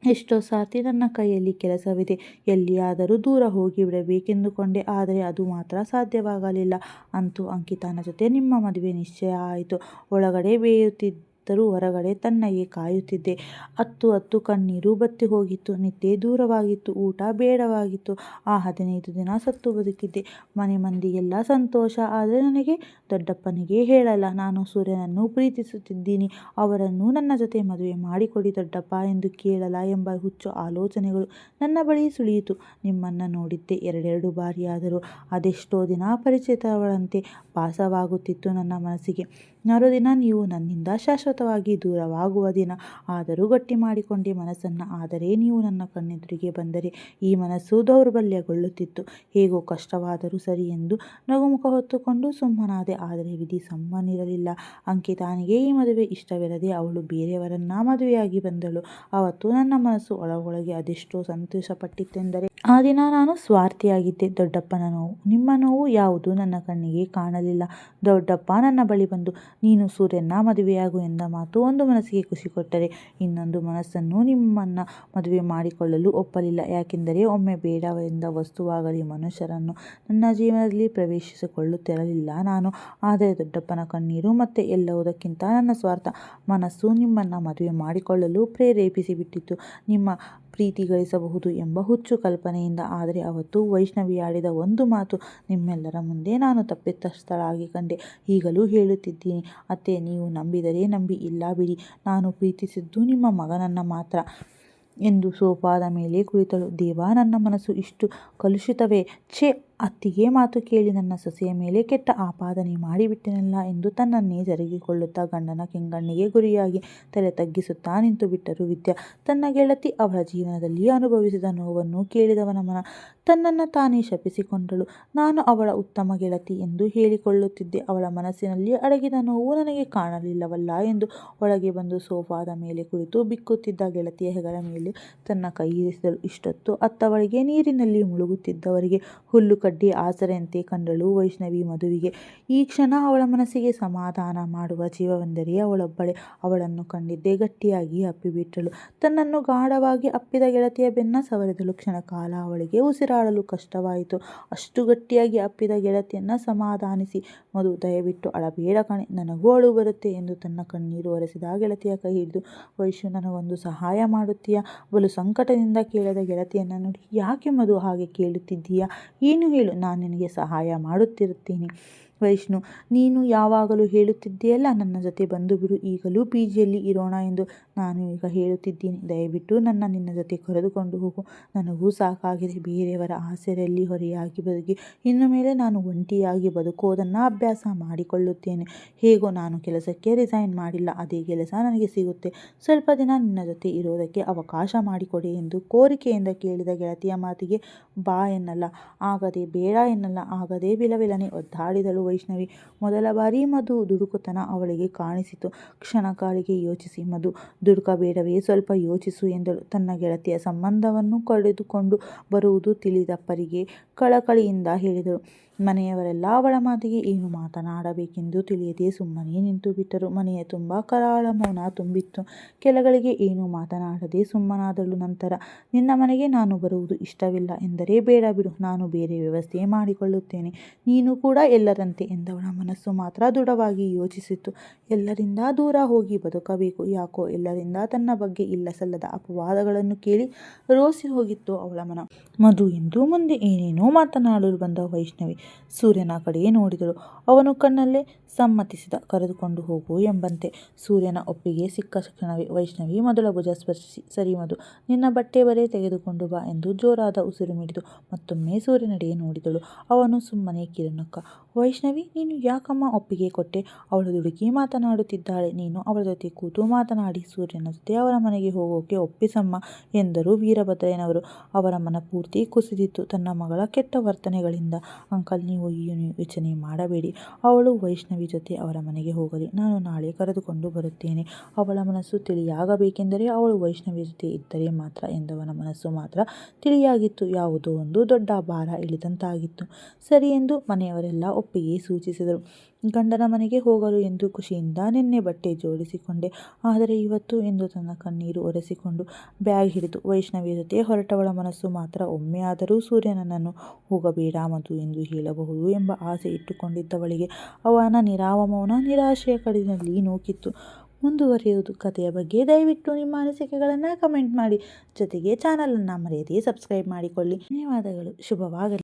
Speaker 1: ಎಷ್ಟೋ ಸಾರ್ತಿ ನನ್ನ ಕೈಯಲ್ಲಿ ಕೆಲಸವಿದೆ, ಎಲ್ಲಿಯಾದರೂ ದೂರ ಹೋಗಿಬಿಡಬೇಕೆಂದುಕೊಂಡೆ. ಆದರೆ ಅದು ಮಾತ್ರ ಸಾಧ್ಯವಾಗಲಿಲ್ಲ. ಅಂತೂ ಅಂಕಿತಾನ ಜೊತೆ ನಿಮ್ಮ ಮದುವೆ ನಿಶ್ಚಯ ಆಯಿತು. ಒಳಗಡೆ ಬೇಯುತ್ತಿದ್ದರೂ ಹೊರಗಡೆ ತಣ್ಣಗೆ ಕಾಯುತ್ತಿದ್ದೆ. ಅತ್ತು ಕಣ್ಣೀರು ಬತ್ತಿ ಹೋಗಿತ್ತು. ನಿದ್ದೆ ದೂರವಾಗಿತ್ತು. ಊಟ ಬೇಡವಾಗಿತ್ತು. ಆ 15 ದಿನ ಸತ್ತು ಬದುಕಿದ್ದೆ. ಮನೆ ಮಂದಿಗೆಲ್ಲ ಸಂತೋಷ. ಆದರೆ ನನಗೆ, ದೊಡ್ಡಪ್ಪನಿಗೆ ಹೇಳಲ್ಲ. ನಾನು ಸೂರ್ಯನನ್ನು ಪ್ರೀತಿಸುತ್ತಿದ್ದೀನಿ, ಅವರನ್ನು ನನ್ನ ಜೊತೆ ಮದುವೆ ಮಾಡಿಕೊಡಿ ದೊಡ್ಡಪ್ಪ ಎಂದು ಕೇಳಲ್ಲ ಎಂಬ ಹುಚ್ಚು ಆಲೋಚನೆಗಳು ನನ್ನ ಬಳಿ ಸುಳಿಯಿತು. ನಿಮ್ಮನ್ನು ನೋಡಿದ್ದೆ 2 ಬಾರಿಯಾದರೂ ಅದೆಷ್ಟೋ ದಿನ ಪರಿಚಿತವಳಂತೆ ಭಾಸವಾಗುತ್ತಿತ್ತು ನನ್ನ ಮನಸ್ಸಿಗೆ. ಮರುದಿನ ನೀವು ನನ್ನಿಂದ ಶಾಶ್ವತವಾಗಿ ದೂರವಾಗುವ ದಿನ. ಆದರೂ ಗಟ್ಟಿ ಮಾಡಿಕೊಂಡೆ ಮನಸ್ಸನ್ನು. ಆದರೆ ನೀವು ನನ್ನ ಕಣ್ಣೆದುರಿಗೆ ಬಂದರೆ ಈ ಮನಸ್ಸು ದೌರ್ಬಲ್ಯಗೊಳ್ಳುತ್ತಿತ್ತು. ಹೇಗೋ ಕಷ್ಟವಾದರೂ ಸರಿ ಎಂದು ನಗುಮುಖ ಹೊತ್ತುಕೊಂಡು ಸುಮ್ಮನಾದೆ. ಆದರೆ ವಿಧಿ ಸುಮ್ಮನಿರಲಿಲ್ಲ. ಅಂಕಿತಾನಿಗೆ ಈ ಮದುವೆ ಇಷ್ಟವಿರದೆ ಅವಳು ಬೇರೆಯವರನ್ನ ಮದುವೆಯಾಗಿ ಬಂದಳು. ಅವತ್ತು ನನ್ನ ಮನಸ್ಸು ಒಳಗೊಳಗೆ ಅದೆಷ್ಟೋ ಸಂತೋಷಪಟ್ಟಿತೆಂದರೆ, ಆ ದಿನ ನಾನು ಸ್ವಾರ್ಥಿಯಾಗಿದ್ದೆ. ದೊಡ್ಡಪ್ಪನ ನೋವು, ನಿಮ್ಮ ನೋವು ಯಾವುದು ನನ್ನ ಕಣ್ಣಿಗೆ ಕಾಣಲಿಲ್ಲ. ದೊಡ್ಡಪ್ಪ ನನ್ನ ಬಳಿ ಬಂದು, ನೀನು ಸೂರ್ಯನ ಮದುವೆಯಾಗು ಎಂದ ಮಾತು ಒಂದು ಮನಸ್ಸಿಗೆ ಖುಷಿ ಕೊಟ್ಟರೆ ಇನ್ನೊಂದು ಮನಸ್ಸನ್ನು ನಿಮ್ಮನ್ನು ಮದುವೆ ಮಾಡಿಕೊಳ್ಳಲು ಒಪ್ಪಲಿಲ್ಲ. ಯಾಕೆಂದರೆ ಒಮ್ಮೆ ಬೇಡವೆಂದ ವಸ್ತುವಾಗಲಿ ಮನುಷ್ಯರನ್ನು ನನ್ನ ಜೀವನದಲ್ಲಿ ಪ್ರವೇಶಿಸಿಕೊಳ್ಳುತ್ತಿರಲಿಲ್ಲ ನಾನು. ಆದರೆ ದೊಡ್ಡಪ್ಪನ ಕಣ್ಣೀರು ಮತ್ತೆ ಎಲ್ಲವುದಕ್ಕಿಂತ ನನ್ನ ಸ್ವಾರ್ಥ ಮನಸ್ಸು ನಿಮ್ಮನ್ನು ಮದುವೆ ಮಾಡಿಕೊಳ್ಳಲು ಪ್ರೇರೇಪಿಸಿಬಿಟ್ಟಿತ್ತು. ನಿಮ್ಮ ಪ್ರೀತಿ ಗಳಿಸಬಹುದು ಎಂಬ ಹುಚ್ಚು ಕಲ್ಪನೆಯಿಂದ. ಆದರೆ ಅವತ್ತು ವೈಷ್ಣವಿ ಆಡಿದ ಒಂದು ಮಾತು ನಿಮ್ಮೆಲ್ಲರ ಮುಂದೆ ನಾನು ತಪ್ಪಿತಸ್ಥಳಾಗಿ ಕಂಡೆ. ಈಗಲೂ ಹೇಳುತ್ತಿದ್ದೀನಿ ಅತ್ತೆ, ನೀವು ನಂಬಿದರೆ ನಂಬಿ, ಇಲ್ಲ ಬಿಡಿ. ನಾನು ಪ್ರೀತಿಸಿದ್ದು ನಿಮ್ಮ ಮಗನನ್ನು ಮಾತ್ರ ಎಂದು ಸೋಫಾದ ಮೇಲೆ ಕುಳಿತಳು. ದೇವ, ನನ್ನ ಮನಸ್ಸು ಇಷ್ಟು ಕಲುಷಿತವೇ? ಛೇ, ಅತ್ತಿಗೆ ಮಾತು ಕೇಳಿ ನನ್ನ ಸೊಸೆಯ ಮೇಲೆ ಕೆಟ್ಟ ಆಪಾದನೆ ಮಾಡಿಬಿಟ್ಟೆನಲ್ಲ ಎಂದು ತನ್ನನ್ನೇ ಜರುಗಿಕೊಳ್ಳುತ್ತಾ ಗಂಡನ ಕೆಂಗಣ್ಣಿಗೆ ಗುರಿಯಾಗಿ ತಲೆ ತಗ್ಗಿಸುತ್ತಾ ನಿಂತು ಬಿಟ್ಟರು ವಿದ್ಯಾ. ತನ್ನ ಗೆಳತಿ ಅವಳ ಜೀವನದಲ್ಲಿ ಅನುಭವಿಸಿದ ನೋವನ್ನು ಕೇಳಿದವನ ಮನ ತನ್ನನ್ನು ತಾನೇ ಶಪಿಸಿಕೊಂಡಳು. ನಾನು ಅವಳ ಉತ್ತಮ ಗೆಳತಿ ಎಂದು ಹೇಳಿಕೊಳ್ಳುತ್ತಿದ್ದೆ. ಅವಳ ಮನಸ್ಸಿನಲ್ಲಿ ಅಡಗಿದ ನೋವು ನನಗೆ ಕಾಣಲಿಲ್ಲವಲ್ಲ ಎಂದು ಒಳಗೆ ಬಂದು ಸೋಫಾದ ಮೇಲೆ ಕುಳಿತು ಬಿಕ್ಕುತ್ತಿದ್ದ ಗೆಳತಿಯ ಹೆಗಲ ಮೇಲೆ ತನ್ನ ಕೈ ಇರಿಸಿದಳು. ಇಷ್ಟೊತ್ತು ಅತ್ತವಳಿಗೆ ನೀರಿನಲ್ಲಿ ಮುಳುಗುತ್ತಿದ್ದವರಿಗೆ ಹುಲ್ಲು ಕಡ್ಡಿ ಆಸರೆಯಂತೆ ಕಂಡಳು ವೈಷ್ಣವಿ ಮಧುವಿಗೆ. ಈ ಕ್ಷಣ ಅವಳ ಮನಸ್ಸಿಗೆ ಸಮಾಧಾನ ಮಾಡುವ ಜೀವವೆಂದರೆ ಅವಳೊಬ್ಬಳೇ. ಅವಳನ್ನು ಕಂಡಿದ್ದೇ ಗಟ್ಟಿಯಾಗಿ ಅಪ್ಪಿಬಿಟ್ಟಳು. ತನ್ನನ್ನು ಗಾಢವಾಗಿ ಅಪ್ಪಿದ ಗೆಳತಿಯ ಬೆನ್ನ ಸವರಿದಳು. ಕ್ಷಣಕಾಲ ಅವಳಿಗೆ ಉಸಿರಾಡಲು ಕಷ್ಟವಾಯಿತು. ಅಷ್ಟು ಗಟ್ಟಿಯಾಗಿ ಅಪ್ಪಿದ ಗೆಳತಿಯನ್ನು ಸಮಾಧಾನಿಸಿ, ಮಧು, ದಯವಿಟ್ಟು ಅಳಬೇಡ ಕಣೆ, ನನಗೂ ಅಳು ಬರುತ್ತೆ ಎಂದು ತನ್ನ ಕಣ್ಣೀರು ಒರೆಸಿದ ಗೆಳತಿಯ ಕೈ ಹಿಡಿದು, ವೈಶು, ನನಗೊಂದು ಸಹಾಯ ಮಾಡುತ್ತೀಯಾ? ಬಲು ಸಂಕಟದಿಂದ ಕೇಳಿದ ಗೆಳತಿಯನ್ನು ನೋಡಿ, ಯಾಕೆ ಮಧು ಹಾಗೆ ಕೇಳುತ್ತಿದ್ದೀಯಾ? ಏನು ಹೇಳು, ನಾನು ನಿನಗೆ ಸಹಾಯ ಮಾಡುತ್ತಿರುತ್ತೇನೆ ವೈಷ್ಣು, ನೀನು ಯಾವಾಗಲೂ ಹೇಳುತ್ತಿದ್ದೀಯಲ್ಲ ನನ್ನ ಜೊತೆ ಬಂದು ಬಿಡು, ಈಗಲೂ ಪಿಜಿಯಲ್ಲಿ ಇರೋಣ ಎಂದು. ನಾನು ಈಗ ಹೇಳುತ್ತಿದ್ದೀನಿ, ದಯವಿಟ್ಟು ನಿನ್ನ ಜೊತೆ ಕರೆದುಕೊಂಡು ಹೋಗು. ನನಗೂ ಸಾಕಾಗಿದೆ ಬೇರೆಯವರ ಆಸರೆಯಲ್ಲಿ ಹೊರೆಯಾಗಿ ಬದುಕಿ. ಇನ್ನು ಮೇಲೆ ನಾನು ಒಂಟಿಯಾಗಿ ಬದುಕೋದನ್ನು ಅಭ್ಯಾಸ ಮಾಡಿಕೊಳ್ಳುತ್ತೇನೆ. ಹೇಗೋ ನಾನು ಕೆಲಸಕ್ಕೆ ರಿಸೈನ್ ಮಾಡಿಲ್ಲ, ಅದೇ ಕೆಲಸ ನನಗೆ ಸಿಗುತ್ತೆ. ಸ್ವಲ್ಪ ದಿನ ನಿನ್ನ ಜೊತೆ ಇರೋದಕ್ಕೆ ಅವಕಾಶ ಮಾಡಿಕೊಡಿ ಎಂದು ಕೋರಿಕೆಯಿಂದ ಕೇಳಿದ ಗೆಳತಿಯ ಮಾತಿಗೆ ಬಾ ಎನ್ನಲ್ಲ, ಆಗದೆ ಬೇಡ ಎನ್ನಲ್ಲ, ಆಗದೆ ಬಿಲಬಿಲನೆ ಒದ್ದಾಡಿದಳು ವೈಷ್ಣವಿ. ಮೊದಲ ಬಾರಿ ಮಧು ದುಡುಕುತನ ಅವಳಿಗೆ ಕಾಣಿಸಿತು. ಕ್ಷಣಕಾಲಿಗೆ ಯೋಚಿಸಿ, ಮಧು, ದುಡುಕಬೇಡವೇ, ಸ್ವಲ್ಪ ಯೋಚಿಸು ಎಂದಳು. ತನ್ನ ಗೆಳತಿಯ ಸಂಬಂಧವನ್ನು ಕಳೆದುಕೊಂಡು ಬರುವುದು ತಿಳಿದ ಪರಿಗೆ ಕಳಕಳಿಯಿಂದ ಹೇಳಿದಳು. ಮನೆಯವರೆಲ್ಲ ಅವಳ ಮಾತಿಗೆ ಏನು ಮಾತನಾಡಬೇಕೆಂದು ತಿಳಿಯದೆ ಸುಮ್ಮನೆ ನಿಂತು ಬಿಟ್ಟರು. ಮನೆಯ ತುಂಬ ಕರಾಳ ಮೌನ ತುಂಬಿತ್ತು. ಕೆಲಗಳಿಗೆ ಏನು ಮಾತನಾಡದೆ ಸುಮ್ಮನಾದಳು. ನಂತರ, ನಿನ್ನ ಮನೆಗೆ ನಾನು ಬರುವುದು ಇಷ್ಟವಿಲ್ಲ ಎಂದರೆ ಬೇಡ ಬಿಡು, ನಾನು ಬೇರೆ ವ್ಯವಸ್ಥೆ ಮಾಡಿಕೊಳ್ಳುತ್ತೇನೆ. ನೀನು ಕೂಡ ಎಲ್ಲರಂತೆ ಎಂದವಳ ಮನಸ್ಸು ಮಾತ್ರ ದೃಢವಾಗಿ ಯೋಚಿಸಿತು. ಎಲ್ಲರಿಂದ ದೂರ ಹೋಗಿ ಬದುಕಬೇಕು. ಯಾಕೋ ಎಲ್ಲರಿಂದ ತನ್ನ ಬಗ್ಗೆ ಇಲ್ಲಸಲ್ಲದ ಅಪವಾದಗಳನ್ನು ಕೇಳಿ ರೋಸಿ ಹೋಗಿತ್ತು ಅವಳ ಮನ. ಮಧು ಎಂದು ಮುಂದೆ ಏನೇನೋ ಮಾತನಾಡಲು ಬಂದ ವೈಷ್ಣವಿ ಸೂರ್ಯನ ಕಡೆ ನೋಡಿದಳು. ಅವನು ಕಣ್ಣಲ್ಲೇ ಸಮ್ಮತಿಸಿದ. ಕರೆದುಕೊಂಡು ಹೋಗು ಎಂಬಂತೆ. ಸೂರ್ಯನ ಒಪ್ಪಿಗೆ ಸಿಕ್ಕ ಕ್ಷಣವೇ ವೈಷ್ಣವಿ ಮೊದಲ ಭುಜ ಸ್ಪರ್ಶಿಸಿ, ಸರಿ ಮಧು, ನಿನ್ನ ಬಟ್ಟೆ ಬರೆ ತೆಗೆದುಕೊಂಡು ಬಾ ಎಂದು ಜೋರಾದ ಉಸಿರು ಮಿಡಿದು ಮತ್ತೊಮ್ಮೆ ಸೂರ್ಯನಡೆಗೆ ನೋಡಿದಳು. ಅವನು ಸುಮ್ಮನೆ ಕಿರುನಕ್ಕ. ವೈಷ್ಣವಿ, ನೀನು ಯಾಕಮ್ಮ ಒಪ್ಪಿಗೆ ಕೊಟ್ಟೆ? ಅವಳು ದುಡುಕಿ ಮಾತನಾಡುತ್ತಿದ್ದಾಳೆ, ನೀನು ಅವಳ ಜೊತೆ ಕೂತು ಮಾತನಾಡಿ ಸೂರ್ಯನ ಜೊತೆ ಅವರ ಮನೆಗೆ ಹೋಗೋಕೆ ಒಪ್ಪಿಸಮ್ಮ ಎಂದರು ವೀರಭದ್ರಯ್ಯನವರು. ಅವರ ಮನ ಪೂರ್ತಿ ಕುಸಿದಿತ್ತು ತನ್ನ ಮಗಳ ಕೆಟ್ಟ ವರ್ತನೆಗಳಿಂದ. ಅಂಕಲ್, ನೀವು ಏನು ಯೋಚನೆ ಮಾಡಬೇಡಿ, ಅವಳು ವೈಷ್ಣವಿ ಜೊತೆ ಅವರ ಮನೆಗೆ ಹೋಗಲಿ, ನಾನು ನಾಳೆ ಕರೆದುಕೊಂಡು ಬರುತ್ತೇನೆ. ಅವಳ ಮನಸ್ಸು ತಿಳಿಯಾಗಬೇಕೆಂದರೆ ಅವಳು ವೈಷ್ಣವಿ ಜೊತೆ ಇದ್ದರೆ ಮಾತ್ರ ಎಂದವನ ಮನಸ್ಸು ಮಾತ್ರ ತಿಳಿಯಾಗಿತ್ತು. ಯಾವುದೋ ಒಂದು ದೊಡ್ಡ ಭಾರ ಇಳಿದಂತಾಗಿತ್ತು. ಸರಿ ಎಂದು ಮನೆಯವರೆಲ್ಲ ಒಪ್ಪಿಗೆ ಸೂಚಿಸಿದರು. ಗಂಡನ ಮನೆಗೆ ಹೋಗಲು ಎಂದು ಖುಷಿಯಿಂದ ನಿನ್ನೆ ಬಟ್ಟೆ ಜೋಡಿಸಿಕೊಂಡೆ, ಆದರೆ ಇವತ್ತು ಎಂದು ತನ್ನ ಕಣ್ಣೀರು ಒರೆಸಿಕೊಂಡು ಬ್ಯಾಗ್ ಹಿಡಿದು ವೈಷ್ಣವಿಯ ಜೊತೆ ಹೊರಟವಳ ಮನಸ್ಸು ಮಾತ್ರ ಒಮ್ಮೆ ಆದರೂ ಸೂರ್ಯನನ್ನು ಹೋಗಬೇಡ ಮಧು ಎಂದು ಹೇಳಬಹುದು ಎಂಬ ಆಸೆ ಇಟ್ಟುಕೊಂಡಿದ್ದವಳಿಗೆ ಅವನ ನಿರಾವ ಮೌನ ನಿರಾಶೆಯ ಕಡಿನಲ್ಲಿ ನೂಕಿತ್ತು. ಮುಂದುವರಿಯುವುದು ಕಥೆಯ ಬಗ್ಗೆ ದಯವಿಟ್ಟು ನಿಮ್ಮ ಅನಿಸಿಕೆಗಳನ್ನು ಕಮೆಂಟ್ ಮಾಡಿ. ಜೊತೆಗೆ ಚಾನಲನ್ನು ಮರೆಯದೆ ಸಬ್ಸ್ಕ್ರೈಬ್ ಮಾಡಿಕೊಳ್ಳಿ. ಧನ್ಯವಾದಗಳು. ಶುಭವಾಗಲಿ.